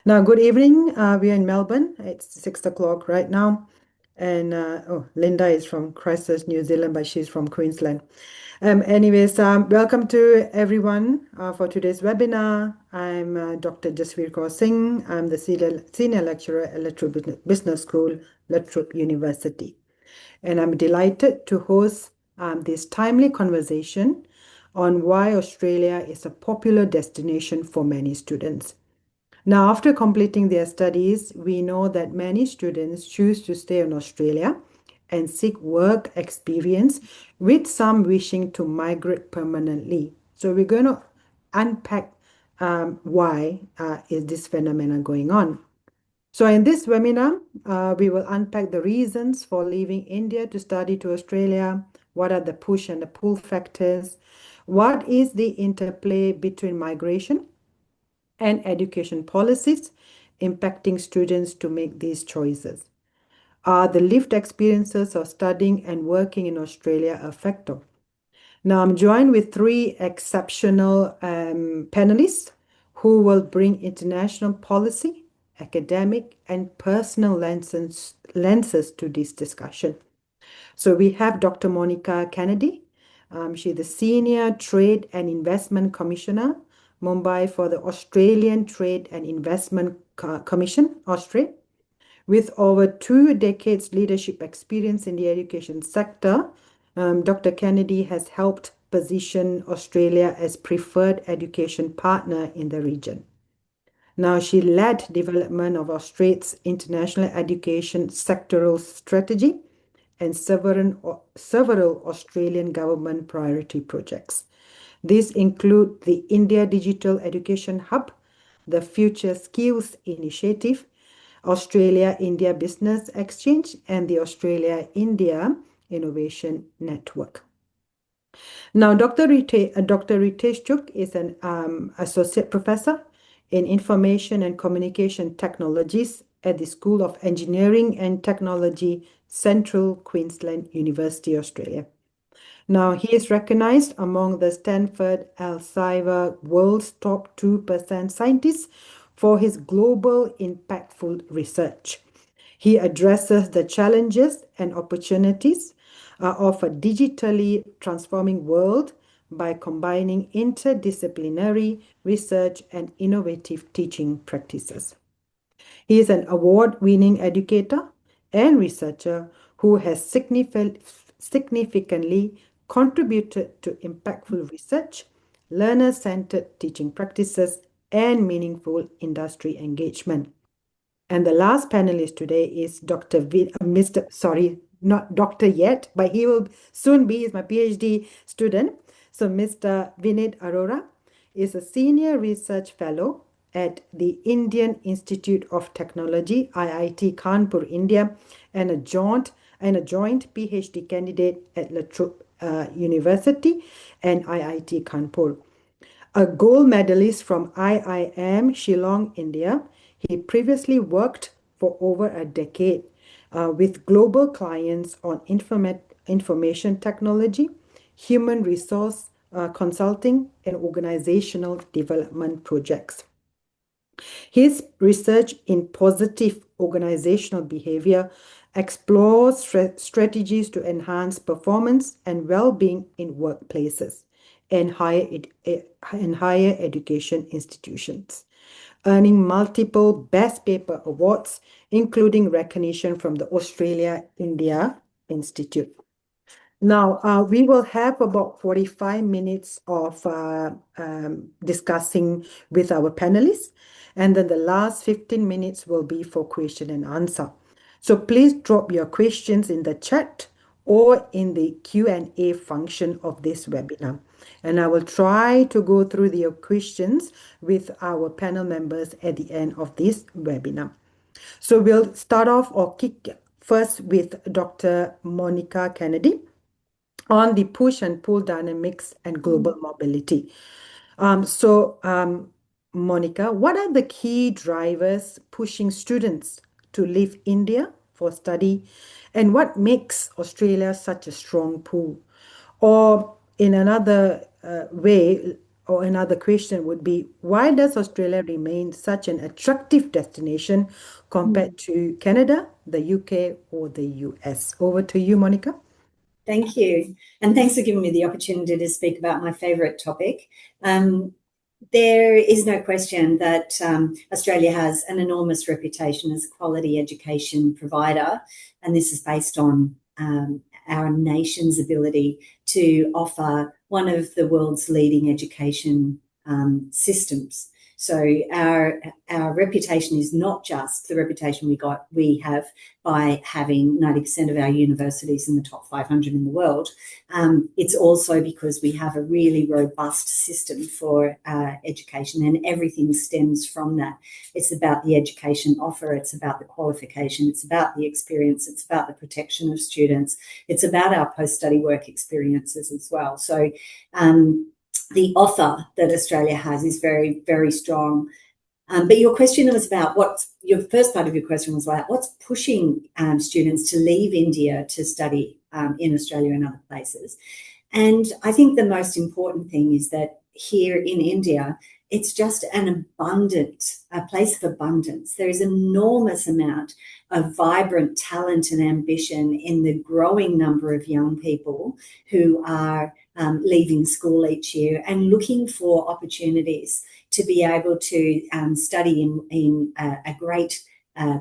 Now, good evening. We are in Melbourne. It's 6 o'clock right now. And Linda is from Christchurch, New Zealand, but she's from Queensland. Welcome to everyone for today's webinar. I'm Dr. Jasveer Kaur Singh. I'm the senior lecturer at La Trobe Business School, La Trobe University. And I'm delighted to host this timely conversation on why Australia is a popular destination for many students. Now, after completing their studies, we know that many students choose to stay in Australia and seek work experience, with some wishing to migrate permanently. So we're going to unpack why is this phenomenon going on. So in this webinar, we will unpack the reasons for leaving India to study to Australia. What are the push and the pull factors? What is the interplay between migration and education policies impacting students to make these choices? Are the lived experiences of studying and working in Australia a factor? Now, I'm joined with three exceptional panelists who will bring international policy, academic, and personal lenses to this discussion. So we have Dr. Monica Kennedy. She's the Senior Trade and Investment Commissioner, Mumbai, for the Australian Trade and Investment Commission, Austrade. With over 2 decades leadership experience in the education sector, Dr. Kennedy has helped position Australia as preferred education partner in the region. Now, she led development of Austrade's international education sectoral strategy and several Australian government priority projects. These include the India Digital Education Hub, the Future Skills Initiative, Australia-India Business Exchange, and the Australia-India Innovation Network. Now, Dr. Ritesh Chuk is an associate professor in Information and Communication Technologies at the School of Engineering and Technology, Central Queensland University, Australia. Now, he is recognized among the Stanford Elsevier World's Top 2% scientists for his global impactful research. He addresses the challenges and opportunities of a digitally transforming world by combining interdisciplinary research and innovative teaching practices. He is an award-winning educator and researcher who has significantly contributed to impactful research, learner-centered teaching practices, and meaningful industry engagement. And the last panelist today is not doctor yet, but he will soon be. He's my PhD student. So Mr. Vinit Arora is a senior research fellow at the Indian Institute of Technology, IIT Kanpur, India, and a joint PhD candidate at La Trobe University and IIT Kanpur. A gold medalist from IIM Shillong, India, he previously worked for over a decade with global clients on information technology, human resource consulting, and organizational development projects. His research in positive organizational behavior explores strategies to enhance performance and well-being in workplaces and higher education institutions, earning multiple Best Paper awards, including recognition from the Australia-India Institute. Now, we will have about 45 minutes of discussing with our panelists, and then the last 15 minutes will be for question and answer. So please drop your questions in the chat or in the Q&A function of this webinar. And I will try to go through your questions with our panel members at the end of this webinar. So we'll start off or kick first with Dr. Monica Kennedy on the push and pull dynamics and global mobility. Monica, what are the key drivers pushing students to leave India for study, and what makes Australia such a strong pull? Or in another way, or another question would be, why does Australia remain such an attractive destination compared to Canada, the UK, or the US? Over to you, Monica. Thank you. And thanks for giving me the opportunity to speak about my favourite topic. There is no question that Australia has an enormous reputation as a quality education provider, and this is based on our nation's ability to offer one of the world's leading education systems. So our reputation is not just the reputation we have by having 90% of our universities in the top 500 in the world. It's also because we have a really robust system for education, and everything stems from that. It's about the education offer, it's about the qualification, it's about the experience, it's about the protection of students, it's about our post-study work experiences as well. So the offer that Australia has is very, very strong. But your question was about your first part of your question was about what's pushing students to leave India to study in Australia and other places. And I think the most important thing is that here in India, it's just a place of abundance. There is an enormous amount of vibrant talent and ambition in the growing number of young people who are leaving school each year and looking for opportunities to be able to study in a great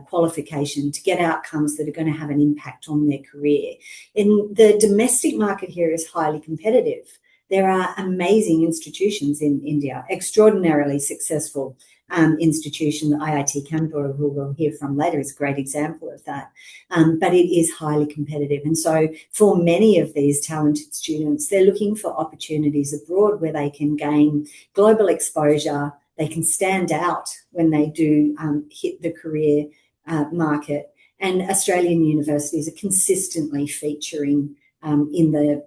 qualification, to get outcomes that are going to have an impact on their career. In the domestic market here is highly competitive. There are amazing institutions in India, extraordinarily successful institution. The IIT Kanpur, who we'll hear from later, is a great example of that. But it is highly competitive. And so for many of these talented students, they're looking for opportunities abroad where they can gain global exposure, they can stand out when they do hit the career market. And Australian universities are consistently featuring in the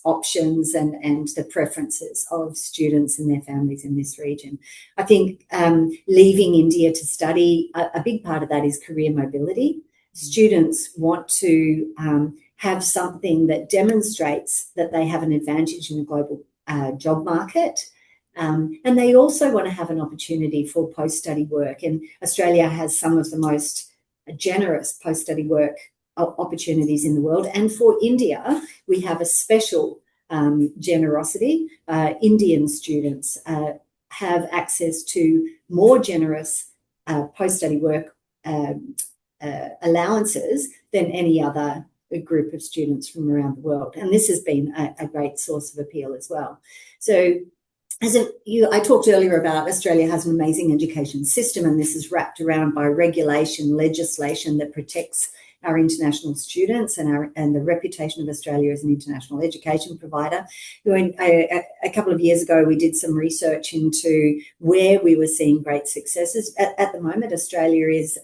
options and the preferences of students and their families in this region. I think leaving India to study, a big part of that is career mobility. Students want to have something that demonstrates that they have an advantage in the global job market. And they also want to have an opportunity for post-study work. And Australia has some of the most generous post-study work opportunities in the world. And for India, we have a special generosity. Indian students have access to more generous post-study work allowances than any other group of students from around the world. And this has been a great source of appeal as well. So I talked earlier about Australia has an amazing education system, and this is wrapped around by regulation, legislation that protects our international students and the reputation of Australia as an international education provider. A couple of years ago, we did some research into where we were seeing great successes. At the moment, Australia is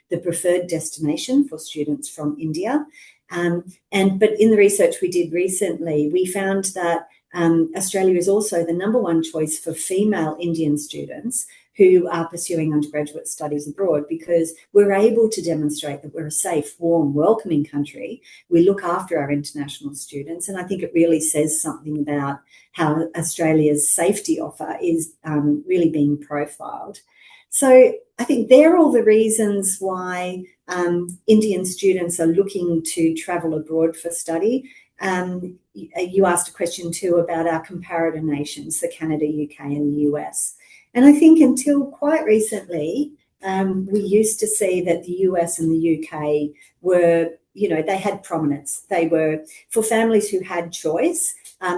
the preferred destination for students from India. But in the research we did recently, we found that Australia is also the #1 choice for female Indian students who are pursuing undergraduate studies abroad, because we're able to demonstrate that we're a safe, warm, welcoming country. We look after our international students, and I think it really says something about how Australia's safety offer is really being profiled. So I think they're all the reasons why Indian students are looking to travel abroad for study. You asked a question too about our comparator nations, the Canada, UK and the US. And I think until quite recently, we used to see that the US and the UK were, they had prominence. They were, for families who had choice,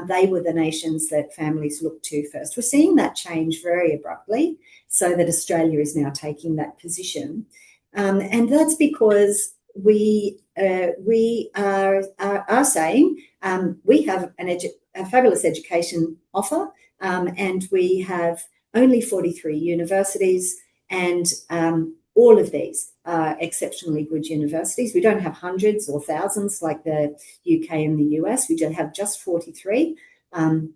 they were the nations that families looked to first. We're seeing that change very abruptly, so that Australia is now taking that position. And that's because we are saying we have a fabulous education offer, and we have only 43 universities, and all of these are exceptionally good universities. We don't have hundreds or thousands like the UK and the US. We have just 43. And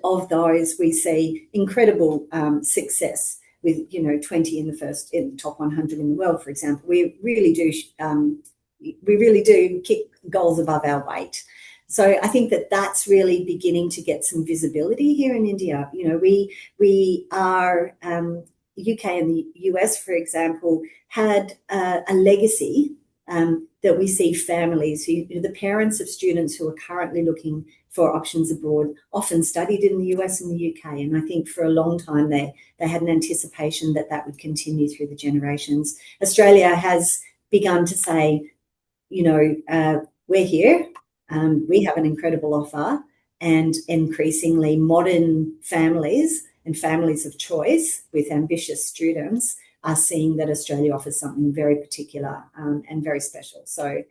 of those, we see incredible success with 20 in the top 100 in the world, for example. We really do kick goals above our weight. So I think that that's really beginning to get some visibility here in India. You know, we are UK and the US, for example, had a legacy that we see families who, the parents of students who are currently looking for options abroad, often studied in the US and the UK. And I think for a long time they had an anticipation that that would continue through the generations. Australia has begun to say, you know, we're here, we have an incredible offer, and increasingly modern families and families of choice with ambitious students are seeing that Australia offers something very particular and very special. So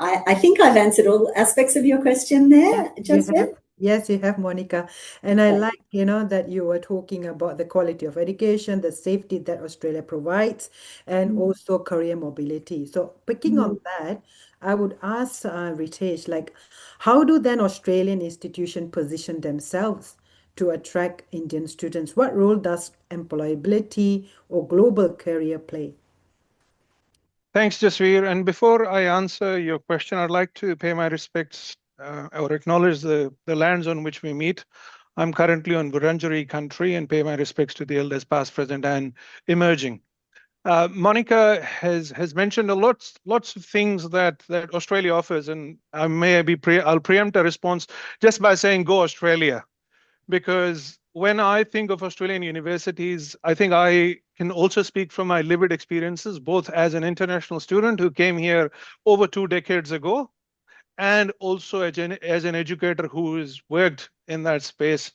I think I've answered all aspects of your question there, You have, Justin. yes, you have, Monica. And I like, that you were talking about the quality of education, the safety that Australia provides, and also career mobility. So picking on that, I would ask Ritesh, like, how do then Australian institutions position themselves to attract Indian students? What role does employability or global career play? Thanks, Jasveer. And before I answer your question, I'd like to pay my respects or acknowledge the lands on which we meet. I'm currently on Wurundjeri country and pay my respects to the elders past, present, and emerging. Monica has mentioned lots of things that Australia offers, and I'll preempt a response just by saying go Australia, because when I think of Australian universities, I think I can also speak from my lived experiences, both as an international student who came here over 2 decades ago, and also as an educator who has worked in that space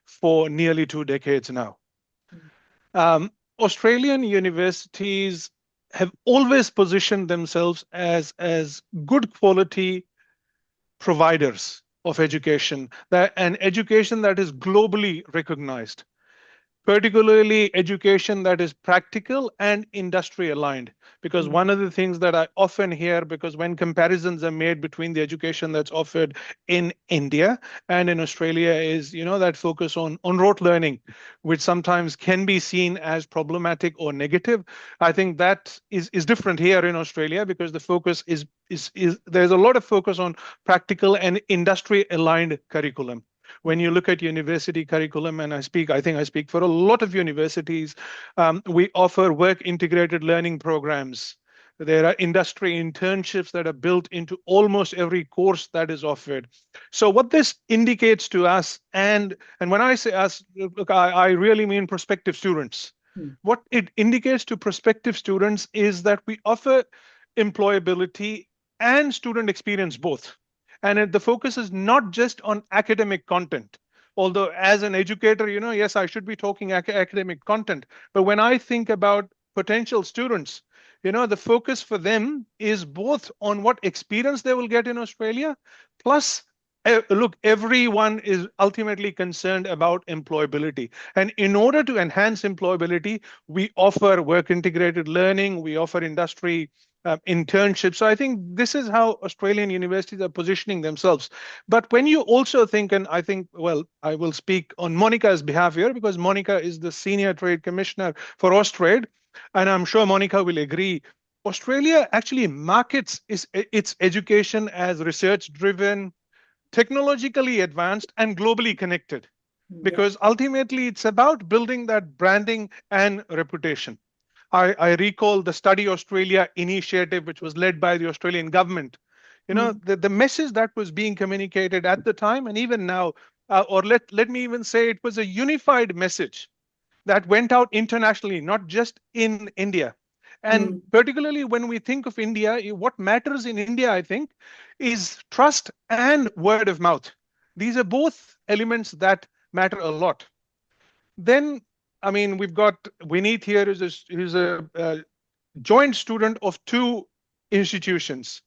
for nearly 2 decades now. Um, Australian universities have always positioned themselves as good quality providers of education, an education that is globally recognized, particularly education that is practical and industry aligned. Because one of the things that I often hear, because when comparisons are made between the education that's offered in India and in Australia, is that focus on rote learning, which sometimes can be seen as problematic or negative. I think that is different here in Australia, because the focus is there's a lot of focus on practical and industry aligned curriculum. When you look at university curriculum, and I think I speak for a lot of universities, we offer work integrated learning programs. There are industry internships that are built into almost every course that is offered. So what this indicates to us, and when I say us, look, I really mean prospective students. What it indicates to prospective students is that we offer employability and student experience both. And the focus is not just on academic content. Although as an educator, yes, I should be talking academic content. But when I think about potential students, the focus for them is both on what experience they will get in Australia, plus look, everyone is ultimately concerned about employability. And in order to enhance employability, we offer work integrated learning, we offer industry internships. So I think this is how Australian universities are positioning themselves. But when you also think, and I think, well, I will speak on Monica's behalf here, because Monica is the Senior Trade Commissioner for Austrade, and I'm sure Monica will agree. Australia actually markets its education as research driven, technologically advanced, and globally connected, because ultimately it's about building that branding and reputation. I recall the Study Australia initiative, which was led by the Australian government. The message that was being communicated at the time and even now, or let me even say it was a unified message that went out internationally, not just in India. And particularly when we think of India, what matters in India, I think, is trust and word of mouth. These are both elements that matter a lot. Then, I mean, we've got Vineet here, who's a joint student of two institutions,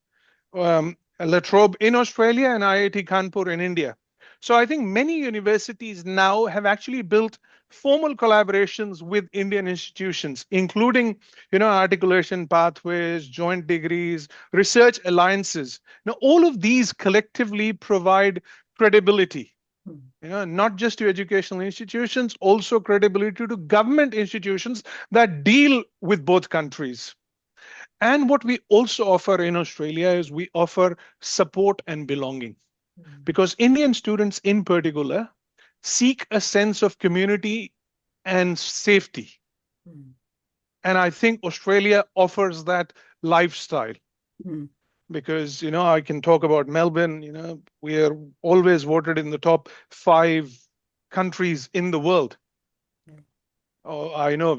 La Trobe in Australia and IIT Kanpur in India. So I think many universities now have actually built formal collaborations with Indian institutions, including, articulation pathways, joint degrees, research alliances. Now, all of these collectively provide credibility, not just to educational institutions, also credibility to government institutions that deal with both countries. And what we also offer in Australia is we offer support and belonging, because Indian students in particular seek a sense of community and safety. And I think Australia offers that lifestyle. Because, I can talk about Melbourne, we are always voted in the top 5 countries in the world. Oh, I know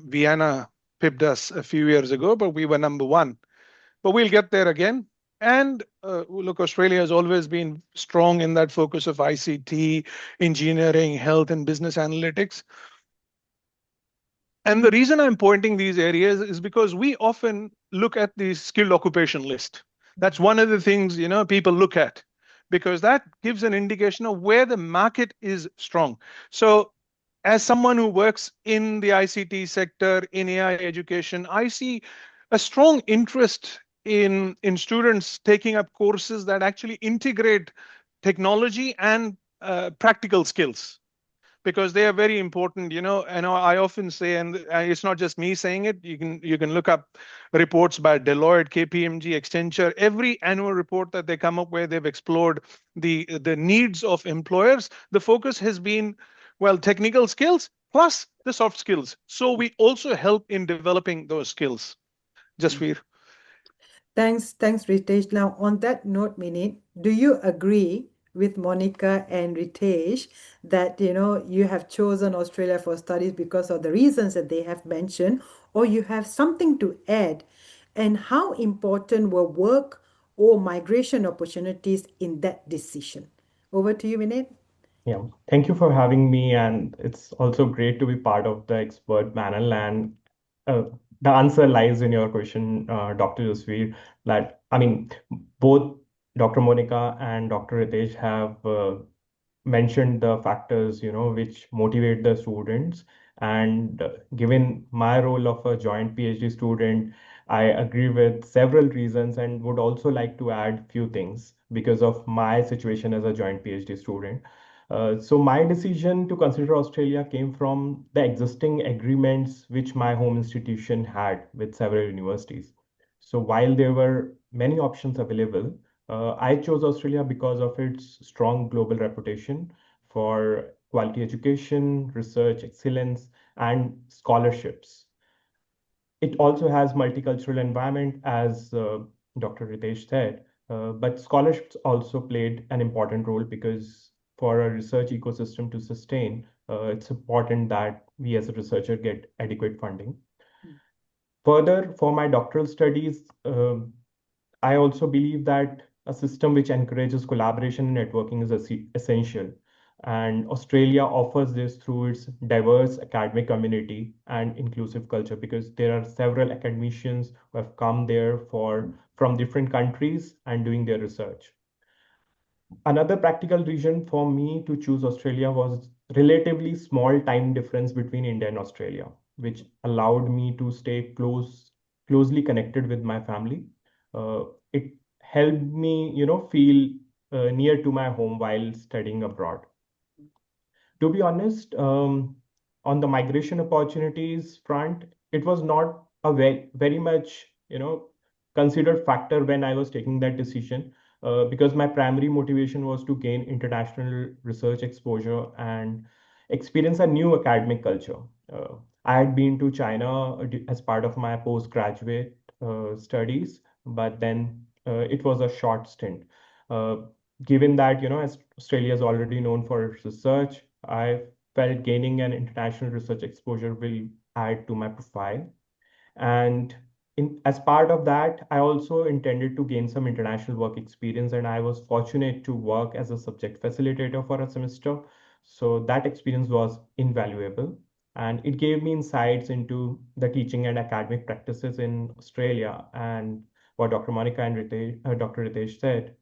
Vienna pipped us a few years ago, but we were number 1. But we'll get there again. And look, Australia has always been strong in that focus of ICT, engineering, health, and business analytics. And the reason I'm pointing these areas is because we often look at the skilled occupation list. That's one of the things, people look at, because that gives an indication of where the market is strong. So as someone who works in the ICT sector, in AI education, I see a strong interest in students taking up courses that actually integrate technology and practical skills, because they are very important. And I often say, and it's not just me saying it, you can look up reports by Deloitte, KPMG, Accenture. Every annual report that they come up with, they've explored the needs of employers. The focus has been, well, technical skills plus the soft skills. So we also help in developing those skills. Jasveer. Thanks, Ritesh. Now, on that note, Minit, do you agree with Monica and Ritesh that, you have chosen Australia for studies because of the reasons that they have mentioned, or you have something to add? And how important were work or migration opportunities in that decision? Over to you, Minit. Yeah, thank you for having me, and it's also great to be part of the expert panel. And uh, the answer lies in your question, Dr. Jasveer, that I mean, both Dr. Monica and Dr. Ritesh have mentioned the factors, which motivate the students. And given my role of a joint PhD student, I agree with several reasons and would also like to add few things because of my situation as a joint PhD student. So my decision to consider Australia came from the existing agreements which my home institution had with several universities. So while there were many options available, I chose Australia because of its strong global reputation for quality education, research excellence, and scholarships. It also has multicultural environment, as Dr. Ritesh said, but scholarships also played an important role because for a research ecosystem to sustain, it's important that we as a researcher get adequate funding. Further, for my doctoral studies, I also believe that a system which encourages collaboration and networking is essential. And Australia offers this through its diverse academic community and inclusive culture because there are several academicians who have come there from different countries and doing their research. Another practical reason for me to choose Australia was relatively small time difference between India and Australia, which allowed me to stay closely connected with my family. It helped me, feel near to my home while studying abroad. To be honest, on the migration opportunities front, it was not a very much, considered factor when I was taking that decision, because my primary motivation was to gain international research exposure and experience a new academic culture. I had been to China as part of my postgraduate studies, but then it was a short stint. Uh, Given that, as Australia is already known for its research, I felt gaining an international research exposure will add to my profile. And as part of that, I also intended to gain some international work experience, and I was fortunate to work as a subject facilitator for a semester. So that experience was invaluable, and it gave me insights into the teaching and academic practices in Australia. And what Dr. Monica and Dr. Ritesh said,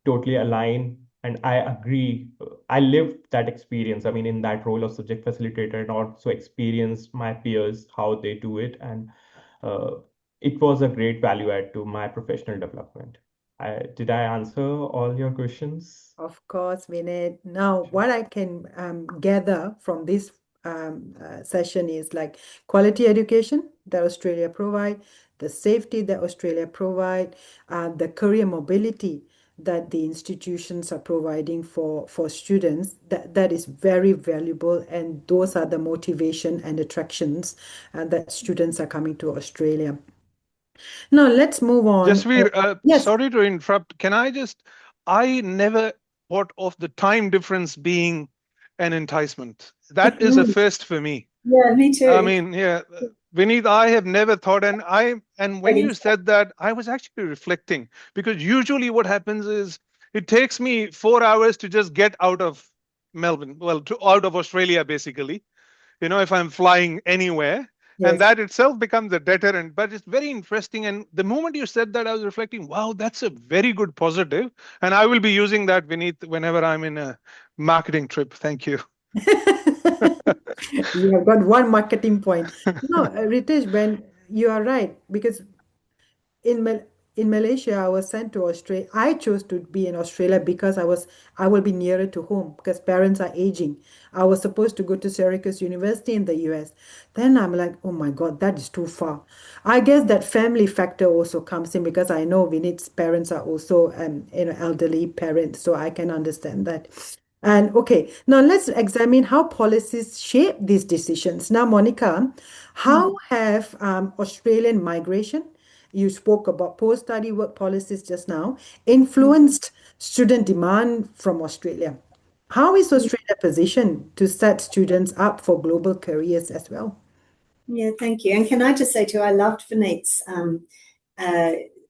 totally align, and I agree. I lived that experience. I mean, in that role of subject facilitator, and also experienced my peers how they do it, and uh, it was a great value add to my professional development. Did I answer all your questions? Of course, Vinay. Now, what I can gather from this session is like quality education, that Australia provide, the safety that Australia provide, the career mobility that the institutions are providing for students, that is very valuable, and those are the motivation and attractions that students are coming to Australia. Now let's move on. Jasveer, Yes. sorry to interrupt. I never thought of the time difference being an enticement. That is a first for me. Yeah, me too. I mean, yeah, Vineet, I have never thought, and when you said that, I was actually reflecting, because usually what happens is it takes me 4 hours to just get out of Melbourne, well, out of Australia, basically, if I'm flying anywhere. Yes. And that itself becomes a deterrent. But it's very interesting. And the moment you said that, I was reflecting, wow, that's a very good positive. And I will be using that, Vineet, whenever I'm in a marketing trip. Thank you. You have got one marketing point. No, Ritesh, when you are right, because in Malaysia, I was sent to Australia. I chose to be in Australia because I will be nearer to home because parents are aging. I was supposed to go to Syracuse University in the US. Then I'm like, oh my God, that is too far. I guess that family factor also comes in because I know Vinit's parents are also elderly parents, so I can understand that. And okay, now let's examine how policies shape these decisions. Now, Monica, how have Australian migration, you spoke about post-study work policies just now, influenced student demand from Australia? How is Australia positioned to set students up for global careers as well? Yeah, thank you. And can I just say too, I loved Vineet's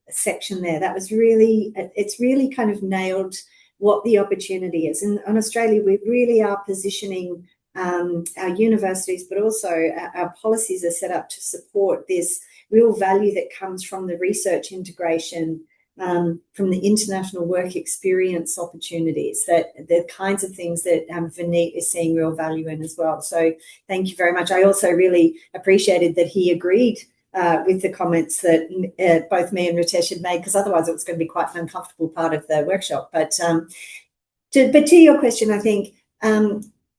section there. That was it's really kind of nailed what the opportunity is. And in Australia, we really are positioning our universities, but also our policies are set up to support this real value that comes from the research integration, from the international work experience opportunities, that the kinds of things that Vineet is seeing real value in as well. So thank you very much. I also really appreciated that he agreed with the comments that both me and Ritesh had made, because otherwise it was going to be quite an uncomfortable part of the workshop. But to your question, I think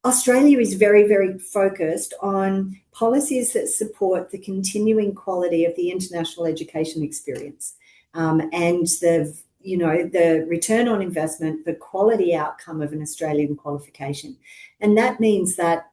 Australia is very, very focused on policies that support the continuing quality of the international education experience, and the return on investment, the quality outcome of an Australian qualification. And that means that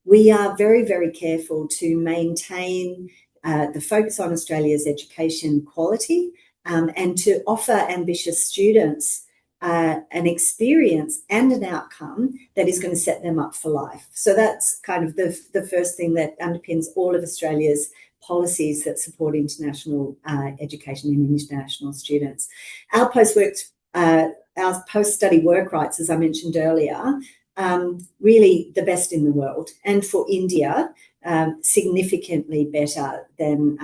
we are very, very careful to maintain the focus on Australia's education quality, and to offer ambitious students an experience and an outcome that is going to set them up for life. So that's kind of the first thing that underpins all of Australia's policies that support international education and international students. Our post-study work rights, as I mentioned earlier, really the best in the world, and for India, significantly better than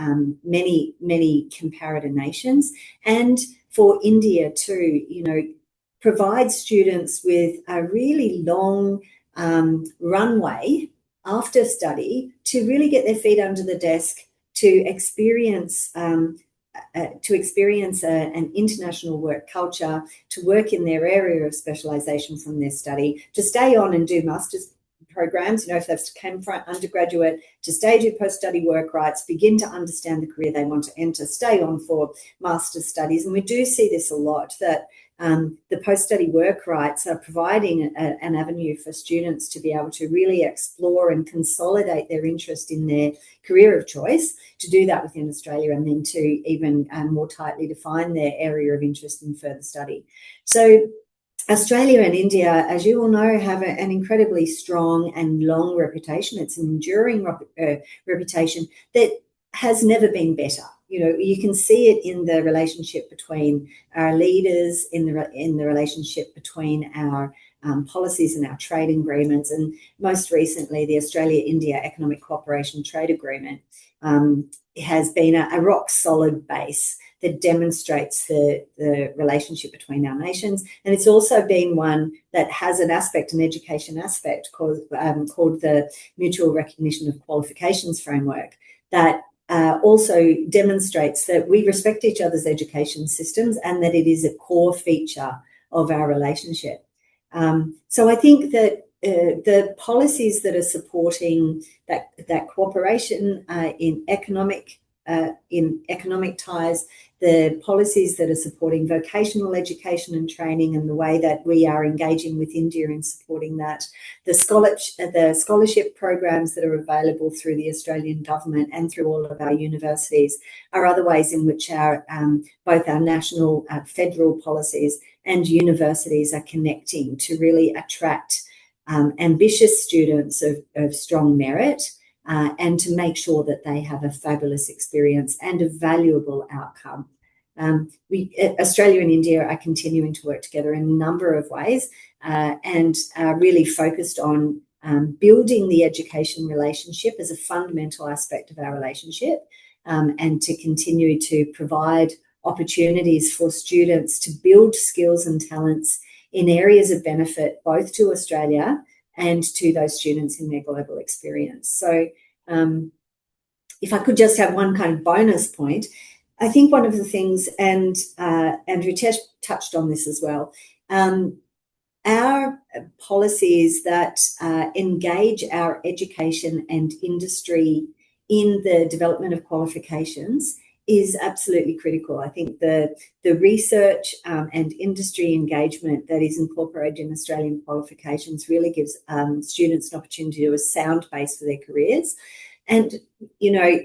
many comparator nations. And for India too, provide students with a really long runway after study to really get their feet under the desk, to experience an international work culture, to work in their area of specialisation from their study, to stay on and do master's programs, if they've come from undergraduate, to stay do post-study work rights, begin to understand the career they want to enter, stay on for master's studies. And we do see this a lot, that the post-study work rights are providing an avenue for students to be able to really explore and consolidate their interest in their career of choice, to do that within Australia, and then to even more tightly define their area of interest in further study. So Australia and India, as you all know, have an incredibly strong and long reputation. It's an enduring reputation that has never been better. You can see it in the relationship between our leaders, in the relationship between our policies and our trade agreements, and most recently the Australia-India Economic Cooperation Trade Agreement has been a rock solid base that demonstrates the relationship between our nations. And it's also been one that has an education aspect called the Mutual Recognition of Qualifications Framework, that also demonstrates that we respect each other's education systems and that it is a core feature of our relationship. So I think that the policies that are supporting that cooperation in economic ties, the policies that are supporting vocational education and training and the way that we are engaging with India in supporting that, the scholarship programs that are available through the Australian government and through all of our universities are other ways in which our both our national federal policies and universities are connecting to really attract ambitious students of strong merit and to make sure that they have a fabulous experience and a valuable outcome. Australia and India are continuing to work together in a number of ways and are really focused on building the education relationship as a fundamental aspect of our relationship and to continue to provide opportunities for students to build skills and talents in areas of benefit both to Australia and to those students in their global experience. So if I could just have one kind of bonus point, I think one of the things, and Ritesh touched on this as well, our policies that engage our education and industry in the development of qualifications is absolutely critical. I think the research and industry engagement that is incorporated in Australian qualifications really gives students an opportunity to a sound base for their careers. And, you know,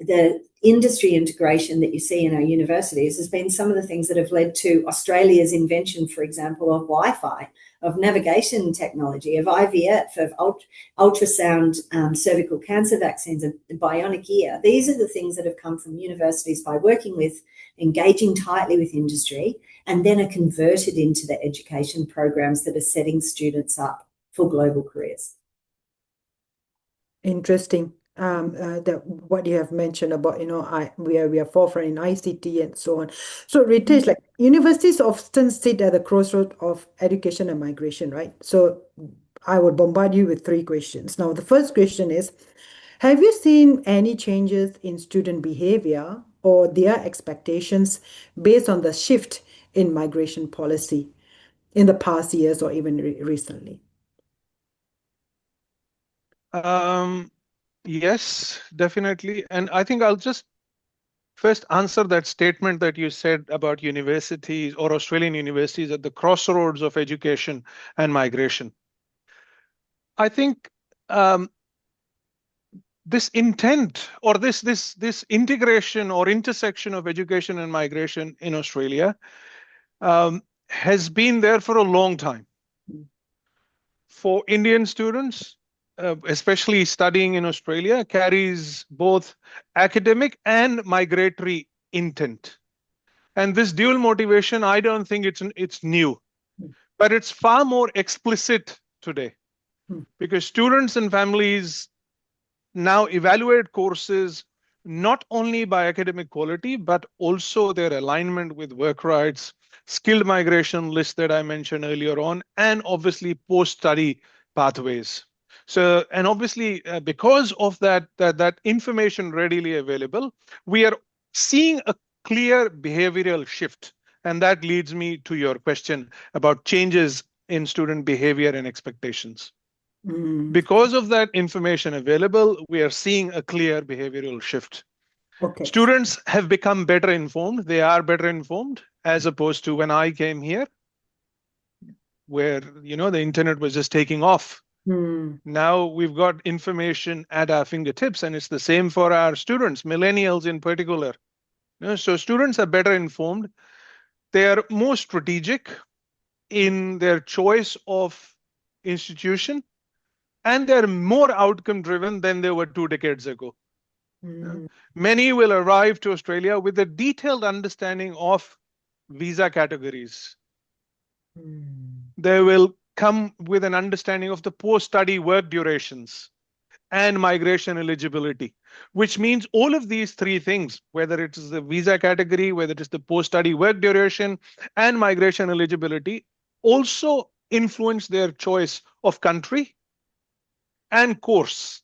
the industry integration that you see in our universities has been some of the things that have led to Australia's invention, for example, of Wi-Fi, of navigation technology, of IVF, of ultrasound cervical cancer vaccines, and bionic ear. These are the things that have come from universities by working with, engaging tightly with industry, and then are converted into the education programs that are setting students up for global careers. Interesting. That what you have mentioned about, you know, we are forefront in ICT and so on. So Ritesh, like universities often sit at the crossroads of education and migration, right? So I would bombard you with 3 questions. Now, the first question is, have you seen any changes in student behavior or their expectations based on the shift in migration policy in the past years or even recently? Yes, definitely. And I think I'll just first answer that statement that you said about universities or Australian universities at the crossroads of education and migration. I think this intent or this integration or intersection of education and migration in Australia has been there for a long time. For Indian students, especially studying in Australia, carries both academic and migratory intent. And this dual motivation, I don't think it's new, but it's far more explicit today because students and families now evaluate courses not only by academic quality, but also their alignment with work rights, skilled migration list that I mentioned earlier on, and obviously post-study pathways. So, and obviously, because of that information readily available, we are seeing a clear behavioral shift. And that leads me to your question about changes in student behavior and expectations. Because of that information available, we are seeing a clear behavioral shift. Okay. Students have become better informed. They are better informed as opposed to when I came here, where, you know, the internet was just taking off. Now we've got information at our fingertips, and it's the same for our students, millennials in particular. You know, so students are better informed. They are more strategic in their choice of institution, and they're more outcome driven than they were 2 decades ago. Many will arrive to Australia with a detailed understanding of visa categories. They will come with an understanding of the post-study work durations and migration eligibility, which means all of these 3 things, whether it is the visa category, whether it is the post-study work duration and migration eligibility, also influence their choice of country and course,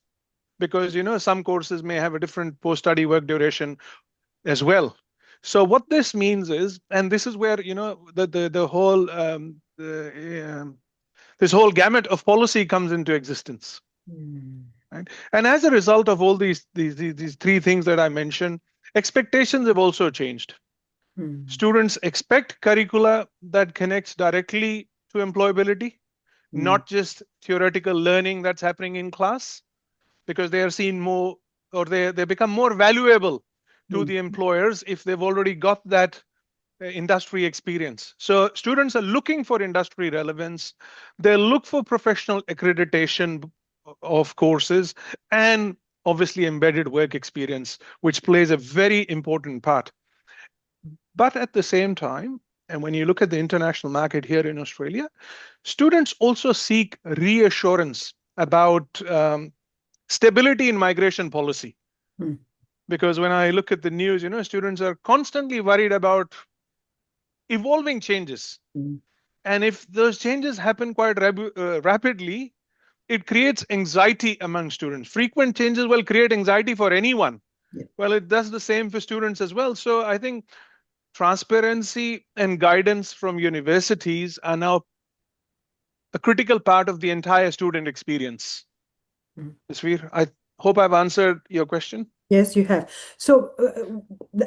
because, you know, some courses may have a different post-study work duration as well. So what this means is, and this is where, you know, the whole this whole gamut of policy comes into existence. Right? And as a result of all these three things that I mentioned, expectations have also changed. Students expect curricula that connects directly to employability, not just theoretical learning that's happening in class, because they are seen more, or they become more valuable to the employers if they've already got that industry experience. So students are looking for industry relevance. They look for professional accreditation of courses and obviously embedded work experience, which plays a very important part. But at the same time, and when you look at the international market here in Australia, students also seek reassurance about stability in migration policy. Because when I look at the news, students are constantly worried about evolving changes. And if those changes happen quite rapidly, it creates anxiety among students. Frequent changes will create anxiety for anyone. Well, it does the same for students as well. So I think transparency and guidance from universities are now a critical part of the entire student experience. Jasveer, I hope I've answered your question. Yes, you have. So,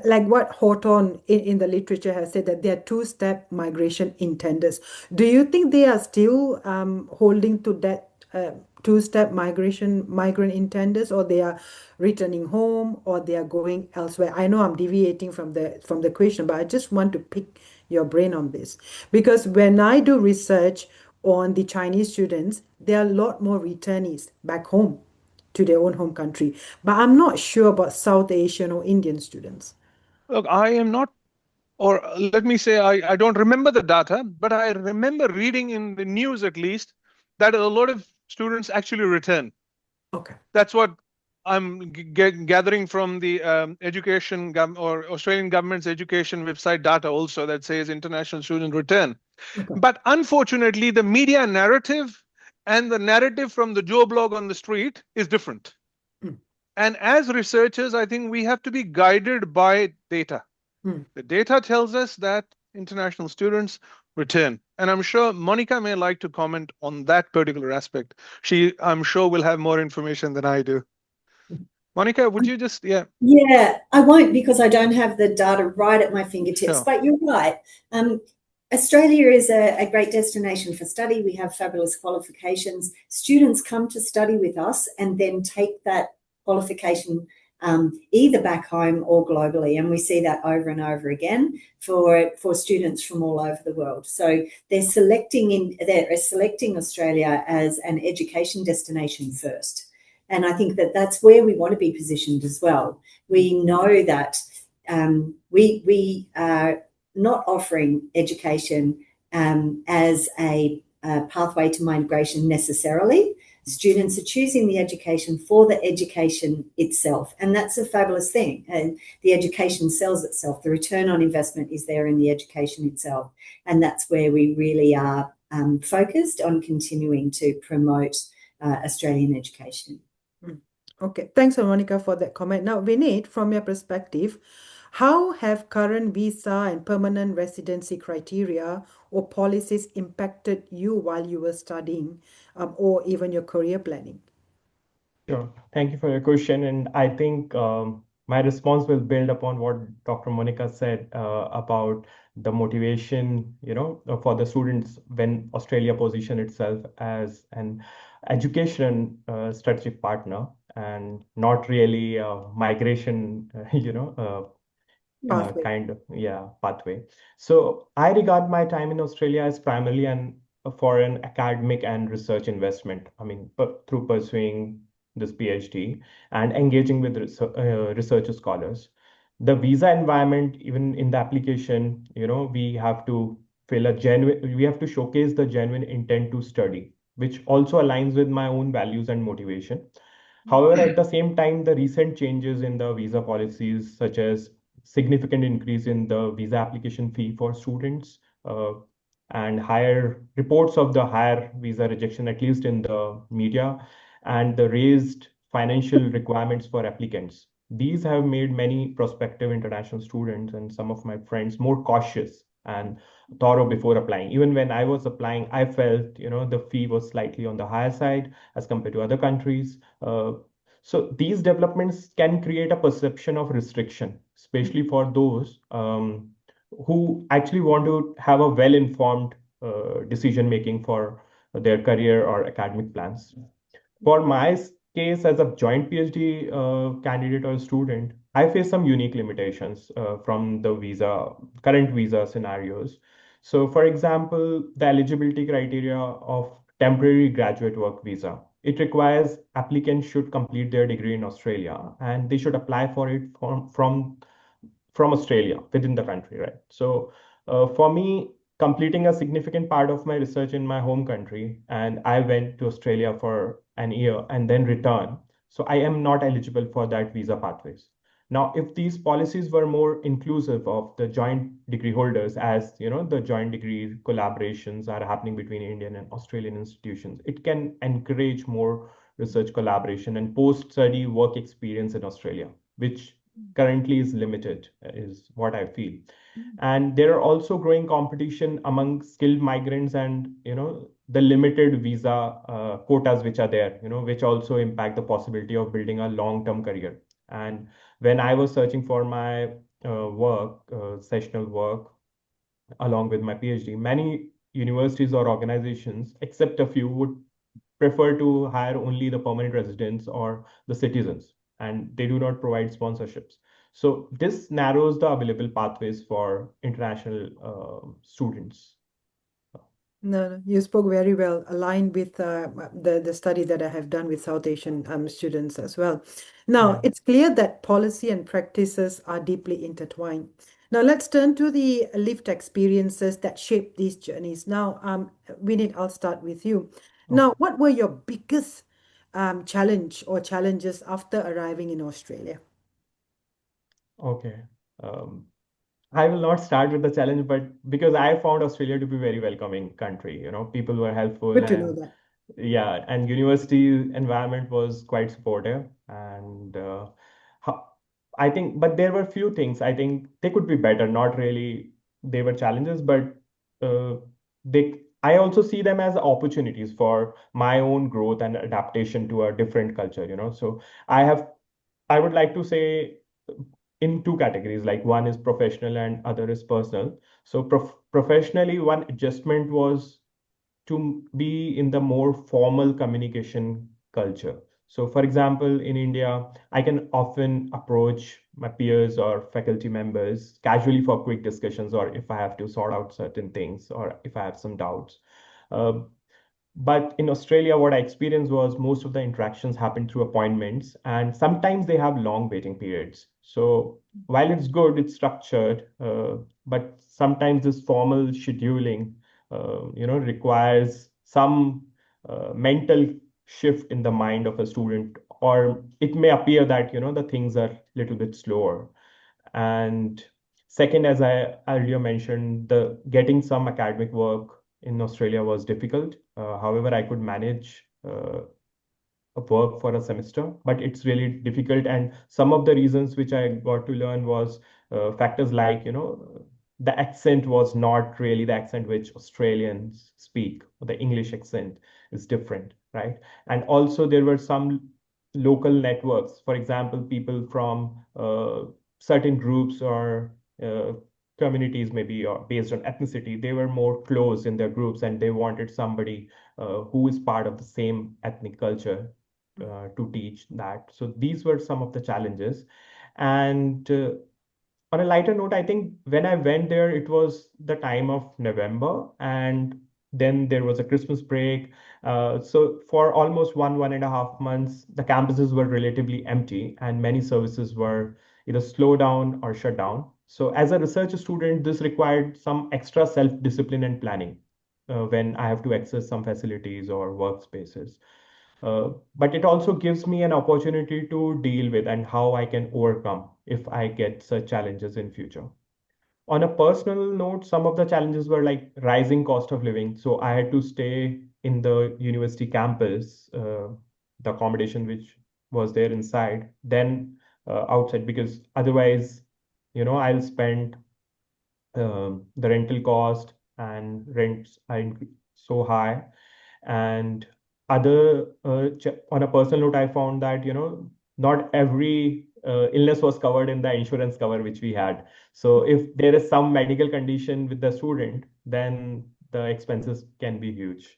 like what Hawthorne in the literature has said, that they are two-step migration intenders. Do you think they are still holding to that two-step migrant intenders, or they are returning home, or they are going elsewhere? I know I'm deviating from the question, but I just want to pick your brain on this, because when I do research on the Chinese students, there are a lot more returnees back home to their own home country. But I'm not sure about South Asian or Indian students. Look, I am not, or let me say, I don't remember the data, but I remember reading in the news at least that a lot of students actually return. Okay. That's what I'm gathering from the education or Australian government's education website data also, that says international students return. Okay. But unfortunately, the media narrative and the narrative from the Joe blog on the street is different. And as researchers, I think we have to be guided by data. The data tells us that international students return. And I'm sure Monica may like to comment on that particular aspect. I'm sure, will have more information than I do. Monica, would you just, Yeah, I won't, because I don't have the data right at my fingertips, Sure. But you're right. Australia is a great destination for study. We have fabulous qualifications. Students come to study with us and then take that qualification either back home or globally. And we see that over and over again for students from all over the world. So they're selecting Australia as an education destination first. And I think that that's where we want to be positioned as well. We know that we are not offering education as a pathway to migration necessarily. Students are choosing the education for the education itself, and that's a fabulous thing. And the education sells itself. The return on investment is there in the education itself, and that's where we really are focused on continuing to promote Australian education. Okay, thanks, Monica, for that comment. Now, Vinit, from your perspective, how have current visa and permanent residency criteria or policies impacted you while you were studying, or even your career planning? Sure. Thank you for your question. And I think my response will build upon what Dr. Monica said about the motivation, for the students when Australia position itself as an education strategic partner and not really a migration, Pathway. pathway. So I regard my time in Australia as primarily for an academic and research investment. I mean, through pursuing this PhD and engaging with research scholars. The visa environment, even in the application, we have to we have to showcase the genuine intent to study, which also aligns with my own values and motivation. However, at the same time, the recent changes in the visa policies, such as significant increase in the visa application fee for students, and higher reports of the higher visa rejection, at least in the media, and the raised financial requirements for applicants. These have made many prospective international students and some of my friends more cautious and thorough before applying. Even when I was applying, I felt, the fee was slightly on the higher side as compared to other countries. So these developments can create a perception of restriction, especially for those who actually want to have a well-informed decision making for their career or academic plans. For my case, as a joint PhD candidate or student, I face some unique limitations from the current visa scenarios. So, for example, the eligibility criteria of temporary graduate work visa. It requires applicants should complete their degree in Australia and they should apply for it from Australia within the country, right? So for me, completing a significant part of my research in my home country, and I went to Australia for an year and then returned. So I am not eligible for that visa pathways. Now, if these policies were more inclusive of the joint degree holders, as the joint degree collaborations are happening between Indian and Australian institutions, it can encourage more research collaboration and post-study work experience in Australia, which currently is limited, is what I feel. And there are also growing competition among skilled migrants and the limited visa quotas which are there, which also impact the possibility of building a long-term career. And when I was searching for my sessional work along with my PhD, many universities or organizations, except a few, would prefer to hire only the permanent residents or the citizens, and they do not provide sponsorships. So this narrows the available pathways for international students. No, you spoke very well, aligned with the study that I have done with South Asian students as well. Now, Yeah. it's clear that policy and practices are deeply intertwined. Now, let's turn to the lived experiences that shape these journeys. Now, Vinit, I'll start with you. Now, what were your biggest challenge or challenges after arriving in Australia? Okay. Um, I will not start with the challenge, but because I found Australia to be very welcoming country, people were helpful Good to know and that. yeah, and university environment was quite supportive. And I think, but there were few things I think they could be better. Not really, they were challenges, but uh, I also see them as opportunities for my own growth and adaptation to a different culture. So I have, I would like to say in two categories, like one is professional and other is personal. So professionally, one adjustment was to be in the more formal communication culture. So, for example, in India, I can often approach my peers or faculty members casually for quick discussions, or if I have to sort out certain things, or if I have some doubts. Uh, but in Australia, what I experienced was most of the interactions happen through appointments, and sometimes they have long waiting periods. So while it's good, it's structured, but sometimes this formal scheduling, requires some mental shift in the mind of a student, or it may appear that the things are a little bit slower. And second, as I earlier mentioned, the getting some academic work in Australia was difficult. However, I could manage a work for a semester, but it's really difficult. And some of the reasons which I got to learn was factors like, the accent was not really the accent which Australians speak. The English accent is different, right? And also there were some local networks. For example, people from certain groups or uh, communities, maybe or based on ethnicity, they were more close in their groups and they wanted somebody who is part of the same ethnic culture to teach that. So these were some of the challenges. And on a lighter note, I think when I went there, it was the time of November, and then there was a Christmas break. So for almost 1.5 months, the campuses were relatively empty, and many services were either slowed down or shut down. So as a research student, this required some extra self-discipline and planning when I have to access some facilities or workspaces. But it also gives me an opportunity to deal with and how I can overcome if I get such challenges in future. On a personal note, some of the challenges were like rising cost of living. So I had to stay in the university campus, the accommodation which was there inside, then outside, because otherwise, I'll spend the rental cost and rents are so high. And on a personal note, I found that, not every illness was covered in the insurance cover which we had. So if there is some medical condition with the student, then the expenses can be huge.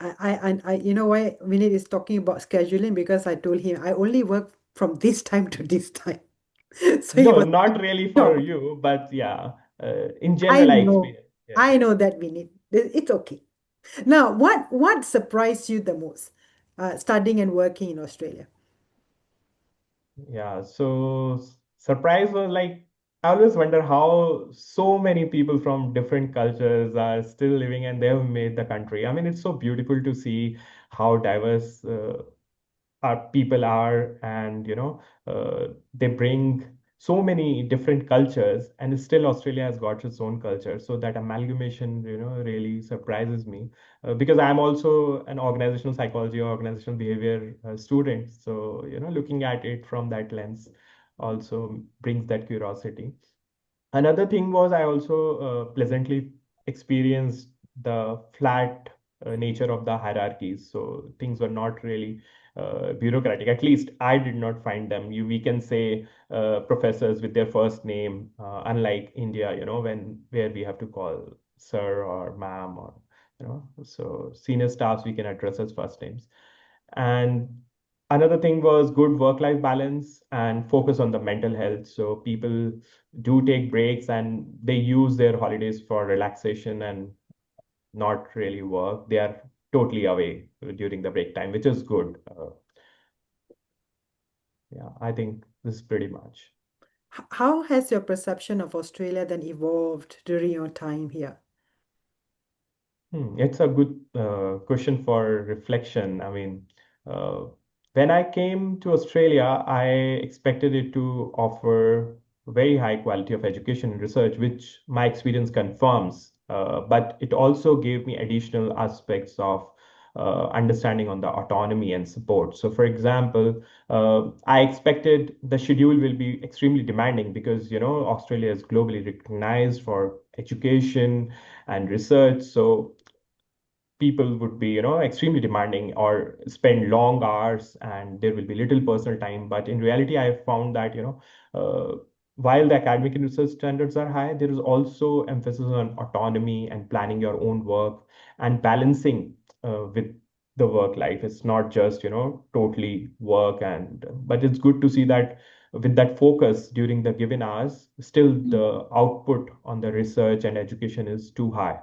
You know why Vinit is talking about scheduling? Because I told him I only work from this time to this time. So he No, was like, not really for no, you, but yeah, in I general, I know. experience. Yeah. I know that Vinit. It's okay. Now, what surprised you the most, studying and working in Australia? Yeah, so surprise was like, I always wonder how so many people from different cultures are still living and they've made the country. I mean, it's so beautiful to see how diverse our people are, and they bring so many different cultures, and still Australia has got its own culture. So that amalgamation, really surprises me, because I'm also an organizational psychology or organizational behavior student. So looking at it from that lens also brings that curiosity. Another thing was I also pleasantly experienced the flat nature of the hierarchies. So things were not really bureaucratic. At least I did not find them. We can say professors with their first name, unlike India, where we have to call sir or ma'am, or so senior staffs we can address as first names. And another thing was good work-life balance and focus on the mental health. So people do take breaks and they use their holidays for relaxation and not really work. They are totally away during the break time, which is good. Yeah, I think this is pretty much. How has your perception of Australia then evolved during your time here? It's a good question for reflection. I mean, uh, when I came to Australia, I expected it to offer very high quality of education and research, which my experience confirms. But it also gave me additional aspects of understanding on the autonomy and support. So, for example, I expected the schedule will be extremely demanding because, Australia is globally recognized for education and research. So people would be extremely demanding or spend long hours, and there will be little personal time. But in reality, I have found that while the academic and research standards are high, there is also emphasis on autonomy and planning your own work and balancing with the work life. It's not just totally work, and but it's good to see that with that focus during the given hours, still the output on the research and education is too high.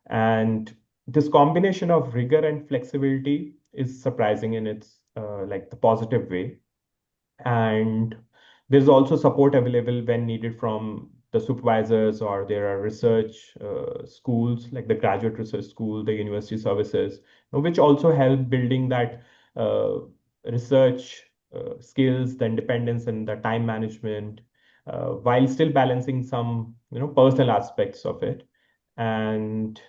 And this combination of rigor and flexibility is surprising in its like the positive way. And there's also support available when needed from the supervisors, or there are research schools like the graduate research school, the university services, which also help building that uh, research skills, the independence and the time management, while still balancing some personal aspects of it. And